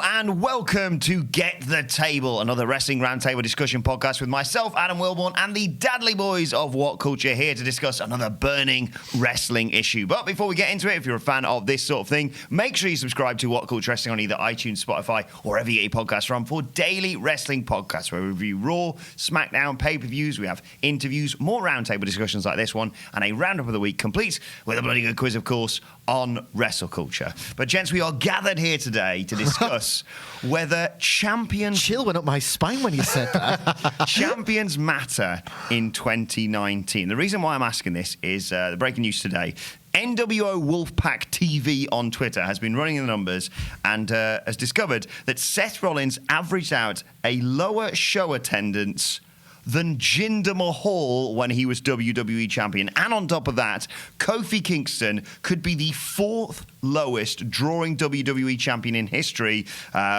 Hello and welcome to Get the Table, another wrestling roundtable discussion podcast with myself, Adam Wilbourn, and the Dadley Boyz of WhatCulture here to discuss another burning wrestling issue. But before we get into it, if you're a fan of this sort of thing, make sure you subscribe to WhatCulture Wrestling on either iTunes, Spotify, or wherever you get your podcasts from for daily wrestling podcasts where we review Raw, SmackDown, pay-per-views. We have interviews, more roundtable discussions like this one, and a roundup of the week complete with a bloody good quiz, of course, on WrestleCulture. But gents, we are gathered here today to discuss whether champions... Chill went up my spine when you said that. Champions matter in 2019. The reason why I'm asking this is the breaking news today. NWO Wolfpack TV on Twitter has been running the numbers and has discovered that Seth Rollins averaged out a lower show attendance than Jinder Mahal when he was WWE champion. And on top of that, Kofi Kingston could be the fourth lowest drawing WWE champion in history,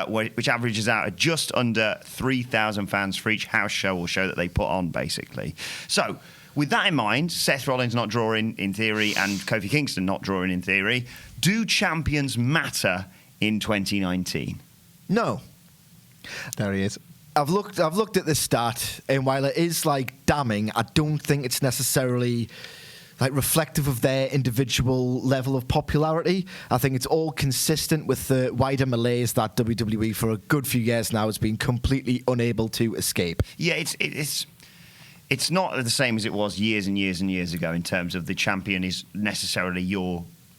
which averages out at just under 3,000 fans for each house show or show that they put on, basically. So, with that in mind, Seth Rollins not drawing in theory and Kofi Kingston not drawing in theory, do champions matter in 2019? No. There he is. I've looked at this stat, and while it is damning, I don't think it's necessarily reflective of their individual level of popularity. I think it's all consistent with the wider malaise that WWE for a good few years now has been completely unable to escape. Yeah, it's not the same as it was years and years and years ago in terms of the champion is necessarily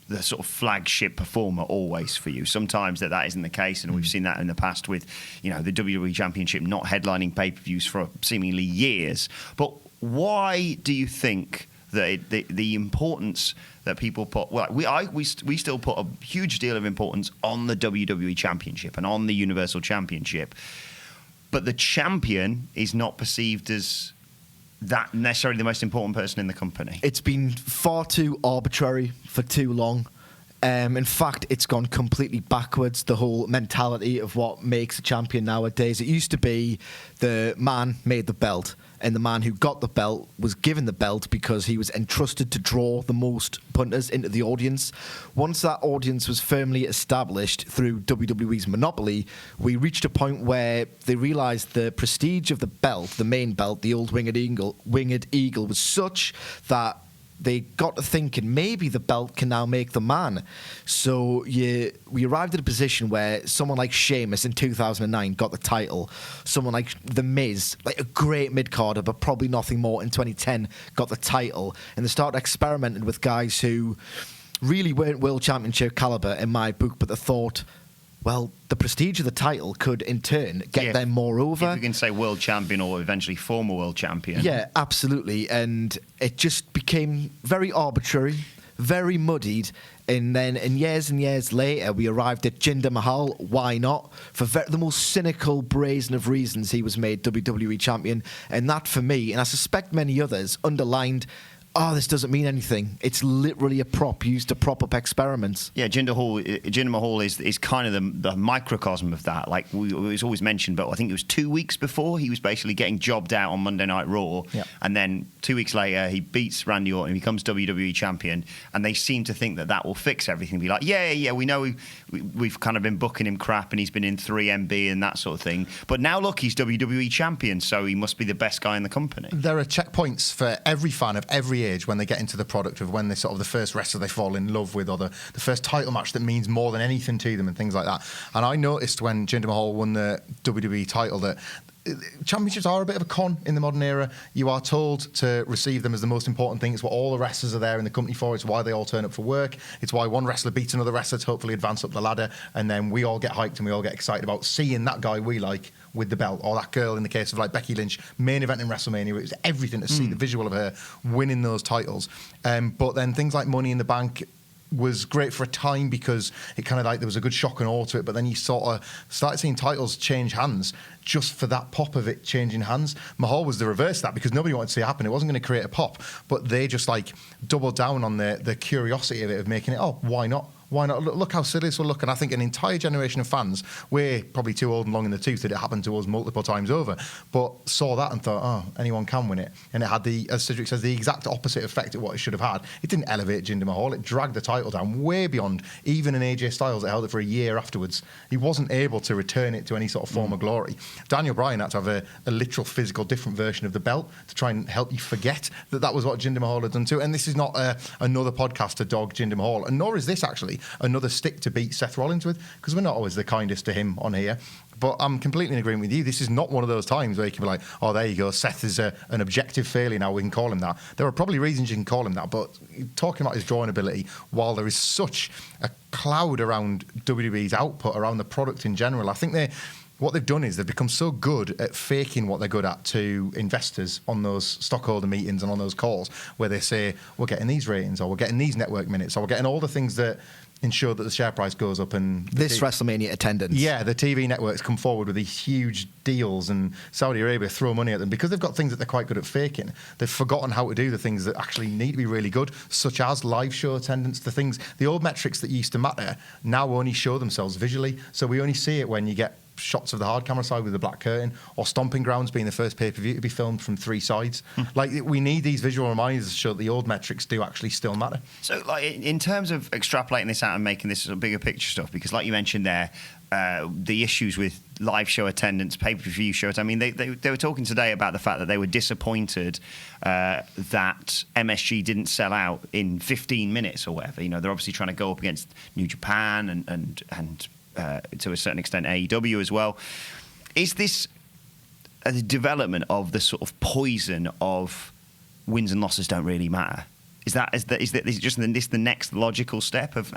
the sort of flagship performer always for you. Sometimes that isn't the case, and we've seen that in the past with, the WWE Championship not headlining pay-per-views for seemingly years. But why do you think that the importance that people put... Well, we still put a huge deal of importance on the WWE Championship and on the Universal Championship, but the champion is not perceived as that necessarily the most important person in the company. It's been far too arbitrary for too long. In fact, it's gone completely backwards, the whole mentality of what makes a champion nowadays. It used to be the man made the belt, and the man who got the belt was given the belt because he was entrusted to draw the most punters into the audience. Once that audience was firmly established through WWE's monopoly, we reached a point where they realised the prestige of the belt, the main belt, the old winged eagle, was such that they got to thinking maybe the belt can now make the man. So we arrived at a position where someone like Sheamus in 2009 got the title. Someone like The Miz, a great mid-carder, but probably nothing more, in 2010 got the title. And they started experimenting with guys who really weren't World Championship caliber in my book, but they thought, well, the prestige of the title could, in turn, get them more over. If you can say world champion or eventually former world champion. Yeah, absolutely. And it just became very arbitrary, very muddied. And then years and years later, we arrived at Jinder Mahal. Why not? For the most cynical, brazen of reasons, he was made WWE champion. And that, for me, and I suspect many others, underlined, this doesn't mean anything. It's literally a prop used to prop up experiments. Yeah, Jinder Mahal is kind of the microcosm of that. It was always mentioned, but I think it was 2 weeks before he was basically getting jobbed out on Monday Night Raw. Yep. And then 2 weeks later, he beats Randy Orton, becomes WWE champion, and they seem to think that will fix everything. Be like, yeah, we know we've kind of been booking him crap, and he's been in 3MB and that sort of thing. But now look, he's WWE champion, so he must be the best guy in the company. There are checkpoints for every fan of every age when they get into the product, of when they sort of the first wrestler they fall in love with, or the first title match that means more than anything to them, and things like that. And I noticed when Jinder Mahal won the WWE title that championships are a bit of a con in the modern era. You are told to receive them as the most important thing. It's what all the wrestlers are there in the company for. It's why they all turn up for work. It's why one wrestler beats another wrestler to hopefully advance up the ladder, and then we all get hyped and we all get excited about seeing that guy we like with the belt, or that girl in the case of Becky Lynch, main event in WrestleMania. It was everything to see the visual of her winning those titles. But then things like Money in the Bank was great for a time because it kind of there was a good shock and awe to it, but then you sort of started seeing titles change hands just for that pop of it changing hands. Mahal was the reverse of that because nobody wanted to see it happen. It wasn't going to create a pop, but they just like doubled down on the curiosity of it, of making it, oh, why not? Why not? Look how silly this will look. And I think an entire generation of fans, we're probably too old and long in the tooth that it happened to us multiple times over, but saw that and thought, oh, anyone can win it. And it had as Cedric says, the exact opposite effect of what it should have had. It didn't elevate Jinder Mahal. It dragged the title down way beyond even an AJ Styles that held it for a year afterwards. He wasn't able to return it to any sort of form of glory. Daniel Bryan had to have a literal, physical, different version of the belt to try and help you forget that was what Jinder Mahal had done too. And this is not another podcast to dog Jinder Mahal, and nor is this actually another stick to beat Seth Rollins with, because we're not always the kindest to him on here. But I'm completely in agreement with you. This is not one of those times where you can be like, oh, there you go, Seth is an objective failure now, we can call him that. There are probably reasons you can call him that, but talking about his drawing ability, while there is such a cloud around WWE's output, around the product in general, I think what they've done is they've become so good at faking what they're good at to investors on those stockholder meetings and on those calls where they say, we're getting these ratings, or we're getting these network minutes, or we're getting all the things that ensure that the share price goes up. And this WrestleMania attendance. Yeah, the TV networks come forward with these huge deals, and Saudi Arabia throw money at them because they've got things that they're quite good at faking. They've forgotten how to do the things that actually need to be really good, such as live show attendance. The old metrics that used to matter now only show themselves visually. So we only see it when you get shots of the hard camera side with the black curtain, or Stomping Grounds being the first pay-per-view to be filmed from 3 sides. Like, we need these visual reminders to show that the old metrics do actually still matter. So, like, in terms of extrapolating this out and making this sort of bigger picture stuff, because like you mentioned there, the issues with live show attendance, pay-per-view shows, I mean, they were talking today about the fact that they were disappointed that MSG didn't sell out in 15 minutes or whatever. You know, they're obviously trying to go up against New Japan and to a certain extent AEW as well. Is this a development of the sort of poison of wins and losses don't really matter? Is it just the next logical step of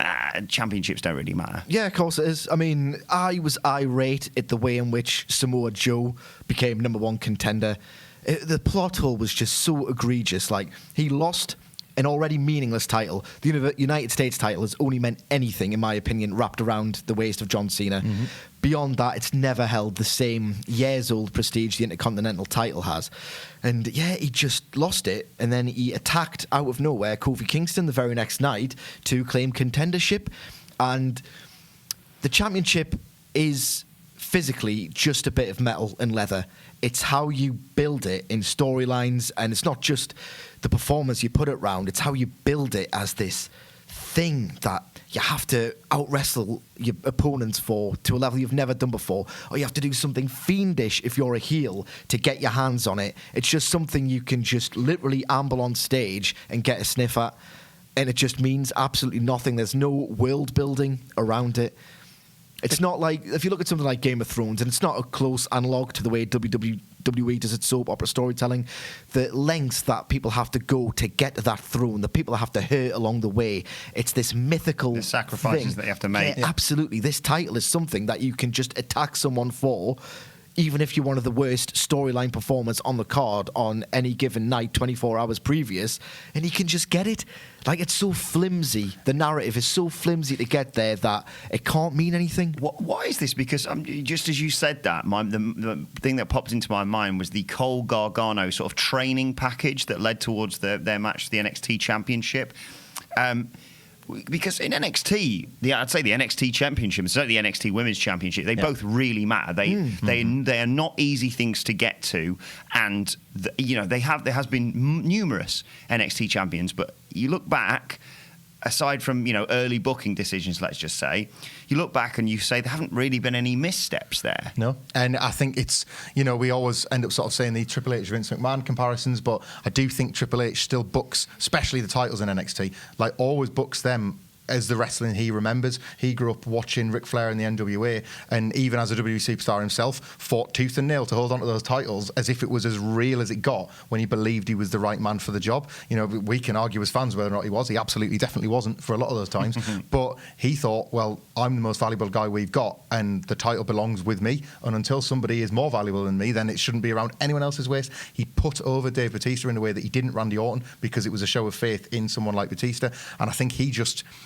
championships don't really matter? Yeah, of course it is. I mean, I was irate at the way in which Samoa Joe became #1 contender. The plot hole was just so egregious. Like, he lost an already meaningless title. The United States title has only meant anything, in my opinion, wrapped around the waist of John Cena. Mm-hmm. Beyond that, it's never held the same years-old prestige the Intercontinental title has. And yeah, he just lost it, and then he attacked out of nowhere Kofi Kingston the very next night to claim contendership. And the championship is physically just a bit of metal and leather. It's how you build it in storylines, and it's not just the performance you put it round, it's how you build it as this thing that you have to out-wrestle your opponents for to a level you've never done before, or you have to do something fiendish if you're a heel to get your hands on it. It's just something you can just literally amble on stage and get a sniff at, and it just means absolutely nothing. There's no world building around it. It's not like, if you look at something like Game of Thrones, and it's not a close analogue to the way WWE does its soap opera storytelling, the lengths that people have to go to get to that throne, the people have to hurt along the way, it's this mythical the sacrifices thing that you have to make. Yeah, absolutely. This title is something that you can just attack someone for, even if you're one of the worst storyline performers on the card on any given night 24 hours previous, and you can just get it. Like, it's so flimsy. The narrative is so flimsy to get there that it can't mean anything. Why is this? Because just as you said that, the thing that popped into my mind was the Cole Gargano sort of training package that led towards their match for the NXT Championship. Because in NXT, I'd say the NXT Championship, and certainly the NXT Women's Championship, they both really matter. They are not easy things to get to, and there has been numerous NXT champions, but you look back, aside from early booking decisions, let's just say, you look back and you say there haven't really been any missteps there. No, and I think it's, we always end up sort of saying the Triple H Vince McMahon comparisons, but I do think Triple H still books, especially the titles in NXT, like always books them as the wrestling he remembers. He grew up watching Ric Flair in the NWA, and even as a WWE superstar himself, fought tooth and nail to hold on to those titles as if it was as real as it got when he believed he was the right man for the job. We can argue as fans whether or not he was. He absolutely definitely wasn't for a lot of those times. But he thought, well, I'm the most valuable guy we've got, and the title belongs with me, and until somebody is more valuable than me, then it shouldn't be around anyone else's waist. He put over Dave Bautista in a way that he didn't Randy Orton, because it was a show of faith in someone like Bautista. And I think he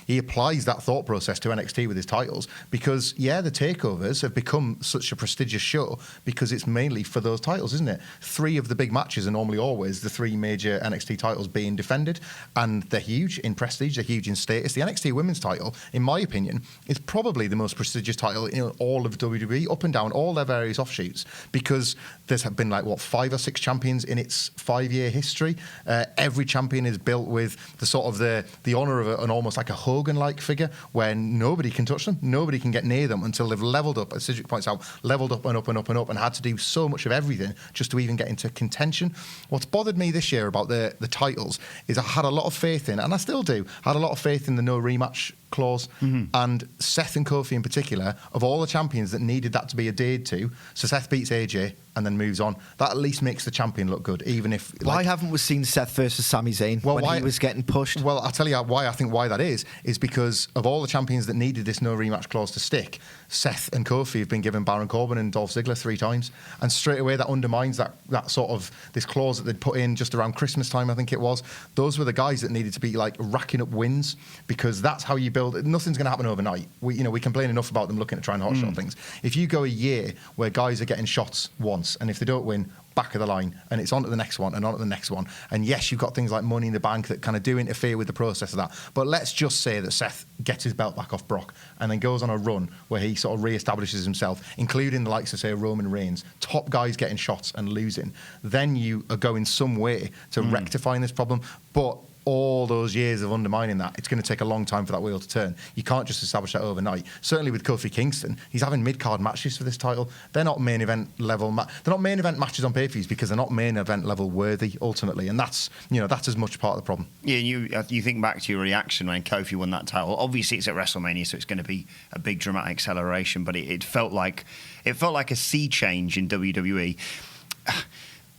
he applies that thought process to NXT with his titles because, yeah, the takeovers have become such a prestigious show because it's mainly for those titles, isn't it? 3 of the big matches are normally always the 3 major NXT titles being defended, and they're huge in prestige, they're huge in status. The NXT Women's title, in my opinion, is probably the most prestigious title in all of WWE, up and down all their various offshoots, because there's been 5 or 6 champions in its 5-year history. Every champion is built with the sort of the honour of an almost like a Hogan-like figure, where nobody can touch them, nobody can get near them until they've levelled up, as Cedric points out, levelled up and up and up and up, and had to do so much of everything just to even get into contention. What's bothered me this year about the titles is I had a lot of faith in, and I still do, had a lot of faith in the no rematch clause, and Seth and Kofi in particular, of all the champions that needed that to be adhered to. So Seth beats AJ and then moves on. That at least makes the champion look good, even if... Why haven't we seen Seth versus Sami Zayn when he was getting pushed? Well, I'll tell you why that is because of all the champions that needed this no rematch clause to stick, Seth and Kofi have been given Baron Corbin and Dolph Ziggler 3 times, and straight away that undermines that sort of this clause that they'd put in just around Christmas time, I think it was. Those were the guys that needed to be racking up wins, because that's how you build. Nothing's going to happen overnight. We complain enough about them looking to try and hotshot things. If you go a year where guys are getting shots once, and if they don't win, back of the line, and it's on to the next one and on to the next one. And yes, you've got things like Money in the Bank that kind of do interfere with the process of that. But let's just say that Seth gets his belt back off Brock and then goes on a run where he sort of re-establishes himself, including the likes of, say, Roman Reigns, top guys getting shots and losing. Then you are going some way to rectifying this problem. But all those years of undermining that, it's going to take a long time for that wheel to turn. You can't just establish that overnight. Certainly with Kofi Kingston, he's having mid-card matches for this title. They're not main event level. They're not main event matches on pay-per-views because they're not main event level worthy ultimately, and that's as much part of the problem. Yeah, you think back to your reaction when Kofi won that title. Obviously, it's at WrestleMania, so it's going to be a big dramatic acceleration. But it felt like a sea change in WWE.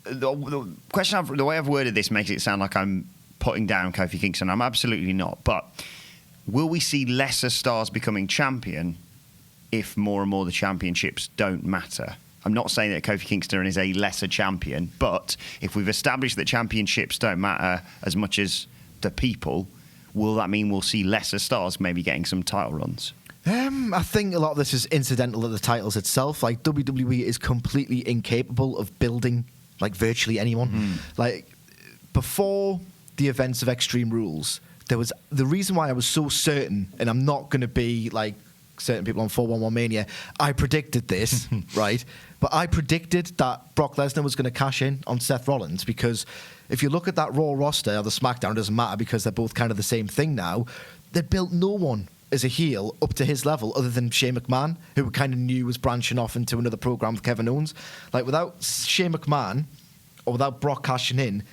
The way I've worded this makes it sound like I'm putting down Kofi Kingston. I'm absolutely not. But will we see lesser stars becoming champion if more and more the championships don't matter? I'm not saying that Kofi Kingston is a lesser champion, but if we've established that championships don't matter as much as the people, will that mean we'll see lesser stars maybe getting some title runs? I think a lot of this is incidental to the titles itself. WWE is completely incapable of building virtually anyone. Before the events of Extreme Rules, there was the reason why I was so certain, and I'm not going to be like certain people on 411 Mania, I predicted this, right? But I predicted that Brock Lesnar was going to cash in on Seth Rollins, because if you look at that Raw roster or the SmackDown, it doesn't matter because they're both kind of the same thing now. They built no one as a heel up to his level other than Shane McMahon, who we kind of knew was branching off into another program with Kevin Owens. Without Shane McMahon or without Brock cashing in,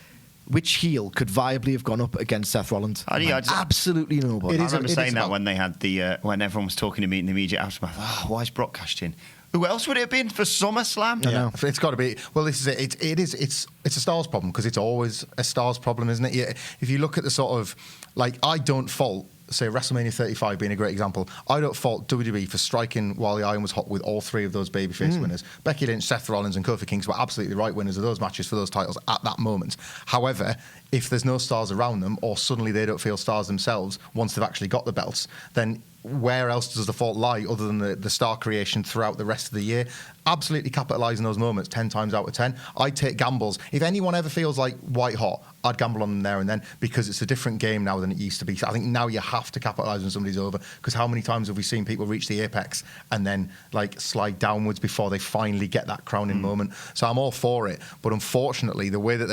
which heel could viably have gone up against Seth Rollins? Absolutely nobody. I remember saying that when they had when everyone was talking to me in the immediate aftermath. Why is Brock cashed in? Who else would it have been for SummerSlam? Yeah, it's got to be. Well, this is it. It's a stars problem, because it's always a stars problem, isn't it? Yeah, if you look at the sort of I don't fault, say, WrestleMania 35 being a great example, I don't fault WWE for striking while the iron was hot with all 3 of those babyface winners. Becky Lynch, Seth Rollins and Kofi Kingston were absolutely the right winners of those matches for those titles at that moment. However, if there's no stars around them, or suddenly they don't feel stars themselves once they've actually got the belts, then where else does the fault lie other than the star creation throughout the rest of the year? Absolutely capitalise in those moments 10 times out of 10. I'd take gambles. If anyone ever feels like white hot, I'd gamble on them there and then, because it's a different game now than it used to be. So I think now you have to capitalise when somebody's over, because how many times have we seen people reach the apex and then slide downwards before they finally get that crowning moment? So I'm all for it, but unfortunately the way that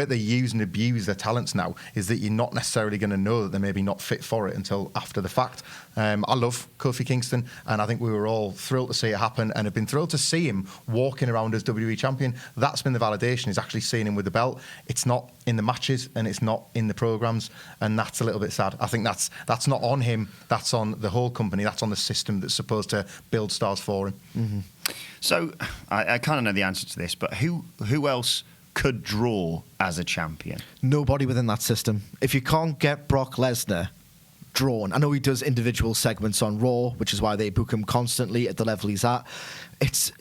they use and abuse their talents now is that you're not necessarily going to know that they're maybe not fit for it until after the fact. I love Kofi Kingston, and I think we were all thrilled to see it happen, and have been thrilled to see him walking around as WWE champion. That's been the validation, is actually seeing him with the belt. It's not in the matches and it's not in the programs, and that's a little bit sad. I think that's not on him, that's on the whole company, that's on the system that's supposed to build stars for him. So I kind of know the answer to this, but who else could draw as a champion? Nobody within that system. If you can't get Brock Lesnar drawn, I know he does individual segments on Raw, which is why they book him constantly at the level he's at. It's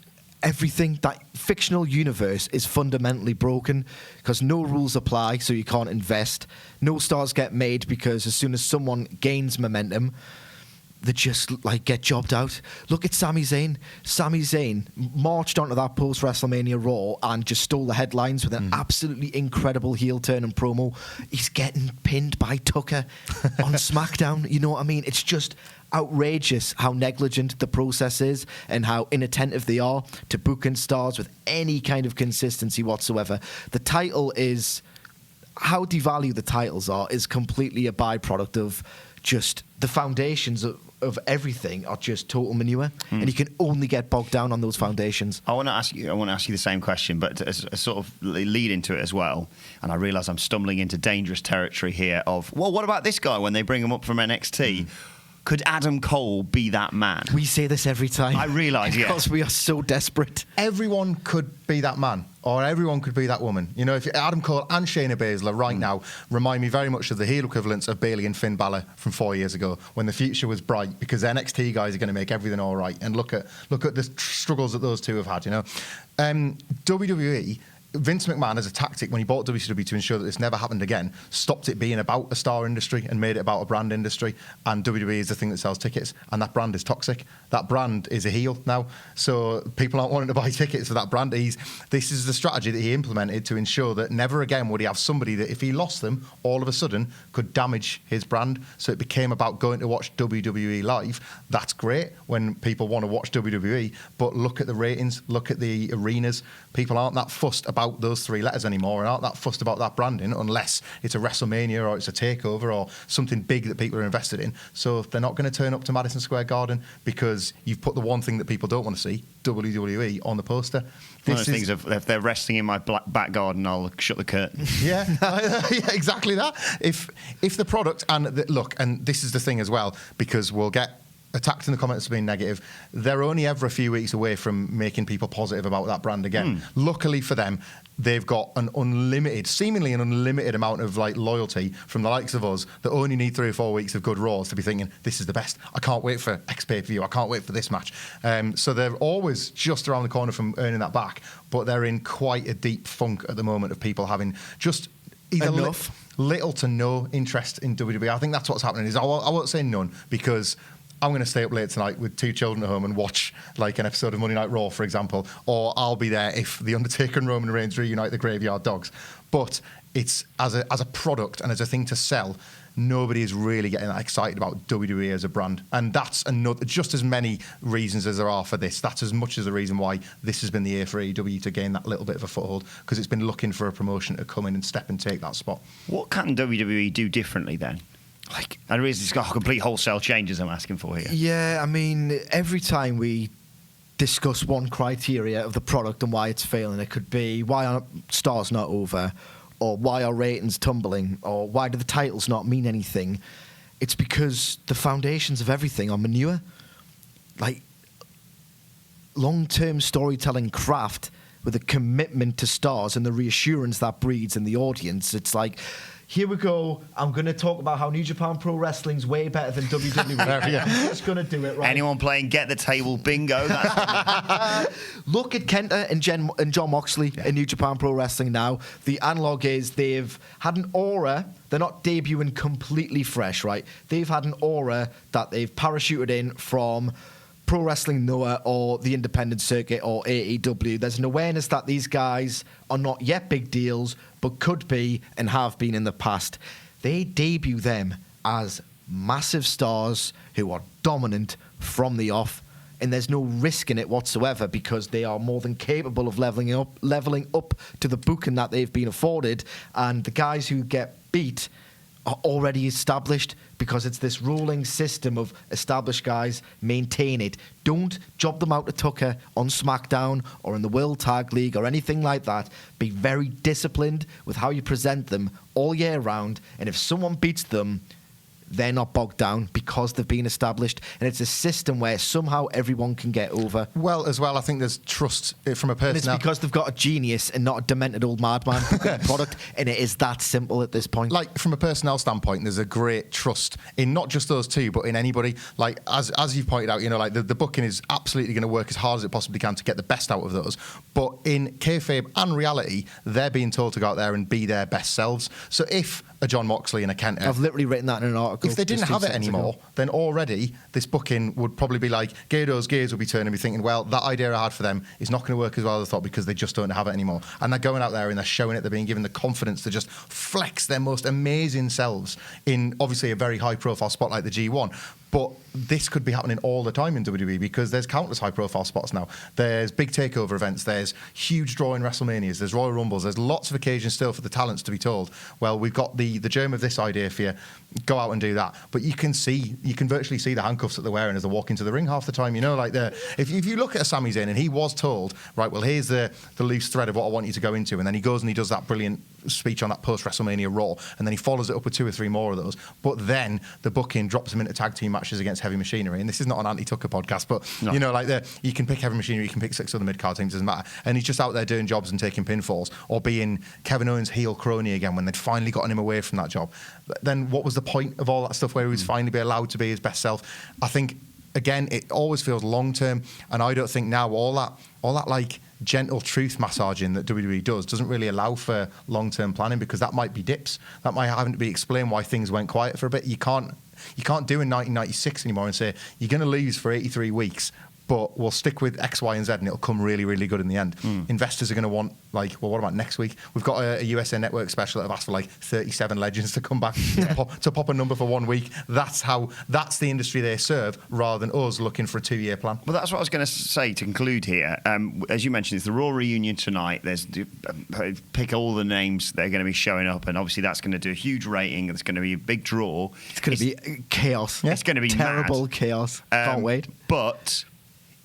everything. That fictional universe is fundamentally broken because no rules apply, so you can't invest. No stars get made because as soon as someone gains momentum, they just like get jobbed out. Look at Sami Zayn. Sami Zayn marched onto that post-WrestleMania Raw and just stole the headlines with an absolutely incredible heel turn and promo. He's getting pinned by Tucker on SmackDown. You know what I mean? It's just outrageous how negligent the process is and how inattentive they are to booking stars with any kind of consistency whatsoever. The title is... How devalued the titles are is completely a byproduct of just the foundations of everything are just total manure, and you can only get bogged down on those foundations. I want to ask you the same question, but as a sort of lead into it as well. And I realise I'm stumbling into dangerous territory here. Of well, what about this guy when they bring him up from NXT? Could Adam Cole be that man? We say this every time. I realise, yeah. Because we are so desperate. Everyone could be that man, or everyone could be that woman. You know, if Adam Cole and Shayna Baszler right now remind me very much of the heel equivalents of Bayley and Finn Balor from 4 years ago, when the future was bright, because NXT guys are going to make everything all right. And look at the struggles that those two have had. You know, WWE. Vince McMahon, as a tactic when he bought WCW to ensure that this never happened again, stopped it being about a star industry and made it about a brand industry. And WWE is the thing that sells tickets, and that brand is toxic. That brand is a heel now, so people aren't wanting to buy tickets for that brand. This is the strategy that he implemented to ensure that never again would he have somebody that, if he lost them, all of a sudden could damage his brand. So it became about going to watch WWE live. That's great when people want to watch WWE, but look at the ratings, look at the arenas. People aren't that fussed about those three letters anymore and aren't that fussed about that branding unless it's a WrestleMania or it's a takeover or something big that people are invested in. So they're not going to turn up to Madison Square Garden because you've put the one thing that people don't want to see, WWE, on the poster. One of the things, if they're resting in my back garden, I'll shut the curtain. Yeah, yeah, exactly that. If the product, and look, and this is the thing as well, because we'll get attacked in the comments for being negative, they're only ever a few weeks away from making people positive about that brand again. Luckily for them, they've got seemingly an unlimited amount of like loyalty from the likes of us that only need 3 or 4 weeks of good Raws to be thinking, this is the best. I can't wait for X pay-per-view. I can't wait for this match. So they're always just around the corner from earning that back, but they're in quite a deep funk at the moment of people having just either little to no interest in WWE. I think that's what's happening. I won't say none, because I'm going to stay up late tonight with 2 children at home and watch like an episode of Monday Night Raw, for example, or I'll be there if The Undertaker and Roman Reigns reunite the Graveyard Dogs. But it's as a product and as a thing to sell, nobody is really getting that excited about WWE as a brand. And that's just as many reasons as there are for this. That's as much as the reason why this has been the year for AEW to gain that little bit of a foothold, because it's been looking for a promotion to come in and step and take that spot. What can WWE do differently then? Like, and really, it's got complete wholesale changes I'm asking for here. Yeah, I mean, every time we discuss one criteria of the product and why it's failing, it could be why are stars not over, or why are ratings tumbling, or why do the titles not mean anything. It's because the foundations of everything are manure. Like, long-term storytelling craft with a commitment to stars and the reassurance that breeds in the audience. It's like, here we go. I'm going to talk about how New Japan Pro Wrestling's way better than WWE. I'm just going to do it right. Anyone playing Get the Table Bingo? Look at Kenta and John Moxley in New Japan Pro Wrestling now. The analog is they've had an aura. They're not debuting completely fresh, right? They've had an aura that they've parachuted in from Pro Wrestling Noah or the independent circuit or AEW. There's an awareness that these guys are not yet big deals, but could be and have been in the past. They debut them as massive stars who are dominant from the off, and there's no risk in it whatsoever because they are more than capable of leveling up to the booking that they've been afforded, and the guys who get beat are already established because it's this rolling system of established guys. Maintain it. Don't job them out to Tucker on SmackDown or in the World Tag League or anything like that. Be very disciplined with how you present them all year round, and if someone beats them, they're not bogged down because they've been established, and it's a system where somehow everyone can get over. Well, as well, I think there's trust from a person. And it's because they've got a genius and not a demented old madman product, and it is that simple at this point. Like, from a personnel standpoint, there's a great trust in not just those two, but in anybody. Like, as you've pointed out, you know, like the booking is absolutely going to work as hard as it possibly can to get the best out of those. But in kayfabe and reality, they're being told to go out there and be their best selves. So if a John Moxley and a Kenta, I've literally written that in an article. if they didn't have it anymore, then already this booking would probably be like, Gator's gears would be turning and be thinking, well, that idea I had for them is not going to work as well as I thought because they just don't have it anymore. And they're going out there and they're showing it. They're being given the confidence to just flex their most amazing selves in obviously a very high-profile spot like the G1. But this could be happening all the time in WWE because there's countless high-profile spots now. There's big takeover events. There's huge drawing WrestleManias. There's Royal Rumbles. There's lots of occasions still for the talents to be told, well, we've got the germ of this idea for you. Go out and do that. But you can virtually see the handcuffs that they're wearing as they walk into the ring half the time. You know, like if you look at a Sami Zayn and he was told, right, well, here's the loose thread of what I want you to go into, and then he goes and he does that brilliant speech on that post-WrestleMania Raw, and then he follows it up with 2 or 3 more of those. But then the booking drops him into tag team matches against Heavy Machinery. And this is not an anti-Tucker podcast, but you know, like you can pick Heavy Machinery, you can pick 6 other mid-card teams, doesn't matter. And he's just out there doing jobs and taking pinfalls, or being Kevin Owens' heel crony again when they'd finally gotten him away from that job. Then what was the point of all that stuff where he was finally be allowed to be his best self? I think, again, it always feels long-term, and I don't think now all that like gentle truth massaging that WWE doesn't really allow for long-term planning, because that might be dips. That might have to be explained why things went quiet for a bit. You can't do in 1996 anymore and say you're going to lose for 83 weeks, but we'll stick with X, Y, and Z, and it'll come really, really good in the end. Investors are going to want, like, well, what about next week? We've got a USA Network special that have asked for like 37 legends to come back to pop a number for 1 week. That's the industry they serve, rather than us looking for a 2-year plan. Well, that's what I was going to say to conclude here. As you mentioned, it's the Raw reunion tonight. There's pick all the names that are going to be showing up, and obviously that's going to do a huge rating. It's going to be a big draw. It's going to be chaos. It's going to be terrible mad. Chaos. Can't wait. But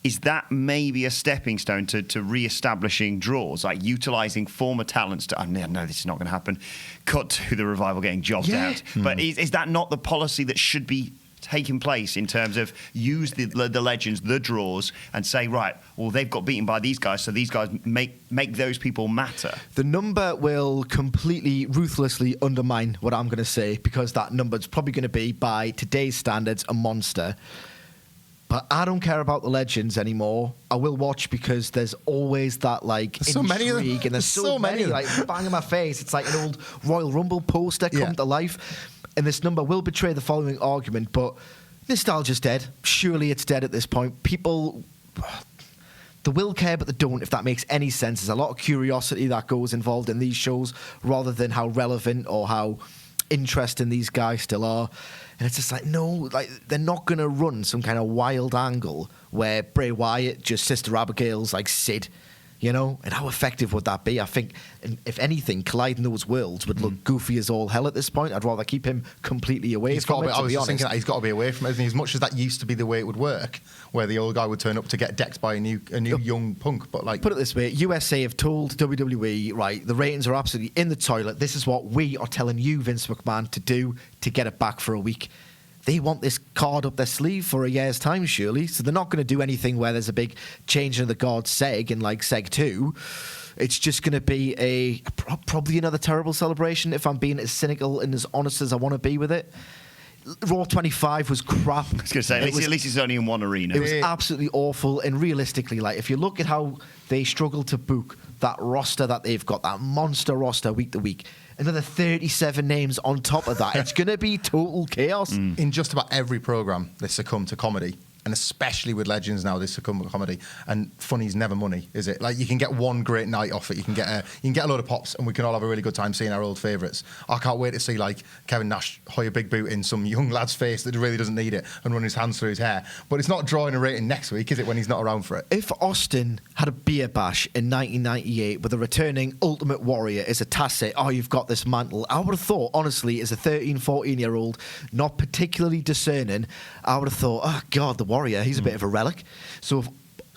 is that maybe a stepping stone to re-establishing draws, like utilising former talents to, no, this is not going to happen, cut to the Revival getting jobbed out. But is that not the policy that should be taking place in terms of use the legends, the draws, and say, right, well, they've got beaten by these guys, so these guys make those people matter? The number will completely, ruthlessly undermine what I'm going to say, because that number is probably going to be, by today's standards, a monster. But I don't care about the legends anymore. I will watch because there's always that, like, there's so many of them. And there's so many, like, bang in my face. It's like an old Royal Rumble poster come to life. And this number will betray the following argument, but nostalgia's dead. Surely it's dead at this point. People, they will care, but they don't, if that makes any sense. There's a lot of curiosity that goes involved in these shows, rather than how relevant or how interesting these guys still are. And it's just like, no, like, they're not going to run some kind of wild angle where Bray Wyatt just Sister Abigail's like Sid, you know? And how effective would that be? I think, if anything, colliding those worlds would look goofy as all hell at this point. I'd rather keep him completely away from it, I was just thinking that he's got to be away from it. As much as that used to be the way it would work, where the old guy would turn up to get decked by a new young punk. But, like, put it this way, USA have told WWE, right, the ratings are absolutely in the toilet. This is what we are telling you, Vince McMahon, to do to get it back for a week. They want this card up their sleeve for a year's time, surely. So they're not going to do anything where there's a big change in the guard seg in, like, seg 2. It's just going to be probably another terrible celebration, if I'm being as cynical and as honest as I want to be with it. Raw 25 was crap. I was going to say, at least it's only in one arena. It was absolutely awful. And realistically, like, if you look at how they struggle to book that roster that they've got, that monster roster week to week, another 37 names on top of that, it's going to be total chaos. In just about every program, they succumb to comedy. And especially with legends now, they succumb to comedy. And funny's never money, is it? Like, you can get one great night off it. You can get a load of pops, and we can all have a really good time seeing our old favourites. I can't wait to see, like, Kevin Nash hoy a big boot in some young lad's face that really doesn't need it and run his hands through his hair. But it's not drawing a rating next week, is it, when he's not around for it? If Austin had a beer bash in 1998 with a returning Ultimate Warrior as a tacit, oh, you've got this mantle, I would have thought, honestly, as a 13, 14-year-old, not particularly discerning, I would have thought, oh, God, the Warrior, he's a bit of a relic. So if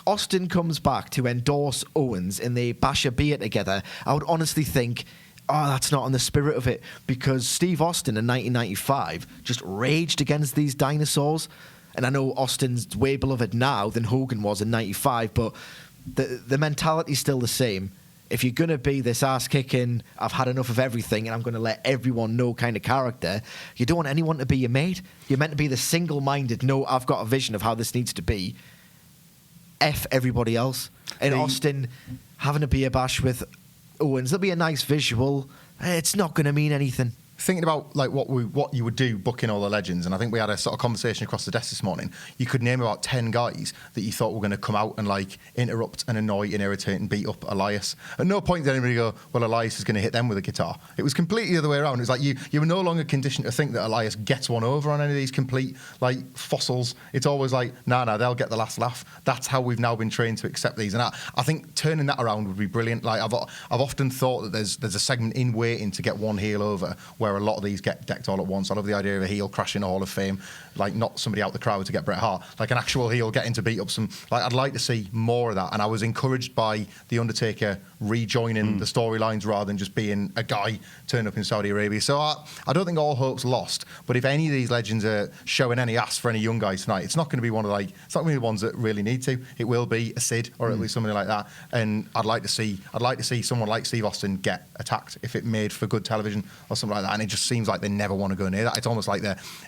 Austin comes back to endorse Owens and they bash a beer together, I would honestly think, oh, that's not in the spirit of it, because Steve Austin in 1995 just raged against these dinosaurs. And I know Austin's way beloved now than Hogan was in 95, but the mentality's still the same. If you're going to be this ass-kicking, I've had enough of everything and I'm going to let everyone know kind of character, you don't want anyone to be your mate. You're meant to be the single-minded, no, I've got a vision of how this needs to be. F everybody else. And Austin having a beer bash with Owens, there'll be a nice visual. It's not going to mean anything. Thinking about like what you would do booking all the legends, and I think we had a sort of conversation across the desk this morning. You could name about 10 guys that you thought were going to come out and like interrupt and annoy and irritate and beat up Elias. At no point did anybody go, well, Elias is going to hit them with a guitar. It was completely the other way around. It was like you were no longer conditioned to think that Elias gets one over on any of these complete like fossils. It's always like, nah, they'll get the last laugh. That's how we've now been trained to accept these. And I think turning that around would be brilliant. Like I've often thought that there's a segment in waiting to get one heel over where a lot of these get decked all at once. I love the idea of a heel crashing a Hall of Fame, like not somebody out the crowd to get Bret Hart, like an actual heel getting to beat up some. Like I'd like to see more of that, and I was encouraged by The Undertaker rejoining the storylines rather than just being a guy turning up in Saudi Arabia. So I don't think all hope's lost, but if any of these legends are showing any ass for any young guys tonight, it's not going to be one of it's not going to be the ones that really need to. It will be a Sid or at least somebody like that, and I'd like to see someone like Steve Austin get attacked if it made for good television or something like that. And it just seems like they never want to go near that. It's almost like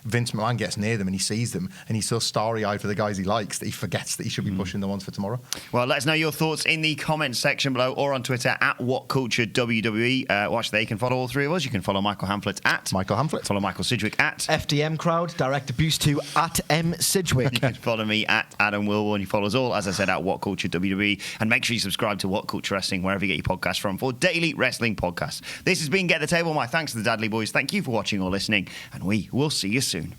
Vince McMahon gets near them and he sees them and he's so starry-eyed for the guys he likes that he forgets that he should be pushing the ones for tomorrow. Well, let us know your thoughts in the comments section below or on Twitter at WhatCulture WWE. Watch there. You can follow all three of us. You can follow Michael Hamflett at Michael Hamflett. Follow Michael Sidgwick at FDM Crowd. Direct abuse to at M Sidgwick. You can follow me at Adam Wilbourn. You follow us all, as I said, at WhatCulture WWE. And make sure you subscribe to What Culture Wrestling wherever you get your podcasts from for daily wrestling podcasts. This has been Get the Table. My thanks to the Dadley Boyz. Thank you for watching or listening, and we will see you soon.